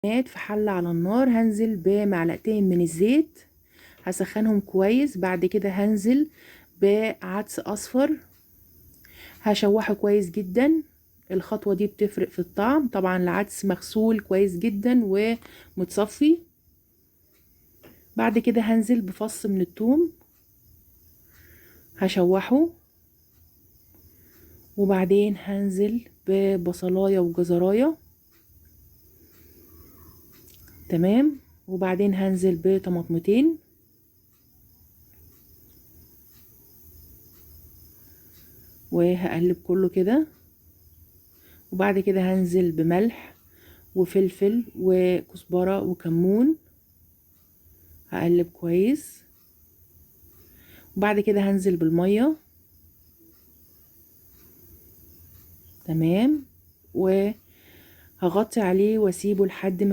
في حلة على النار هنزل بمعلقتين من الزيت، هسخنهم كويس. بعد كده هنزل بعدس اصفر، هشوحه كويس جدا. الخطوة دي بتفرق في الطعم. طبعا العدس مغسول كويس جدا ومتصفي. بعد كده هنزل بفص من الثوم، هشوحه. وبعدين هنزل ببصلاية وجزراية. تمام. وبعدين هنزل بطماطمتين، وهقلب كله كده. وبعد كده هنزل بملح وفلفل وكزبرة وكمون، هقلب كويس. وبعد كده هنزل بالمية. تمام. وهغطي عليه واسيبه لحد ما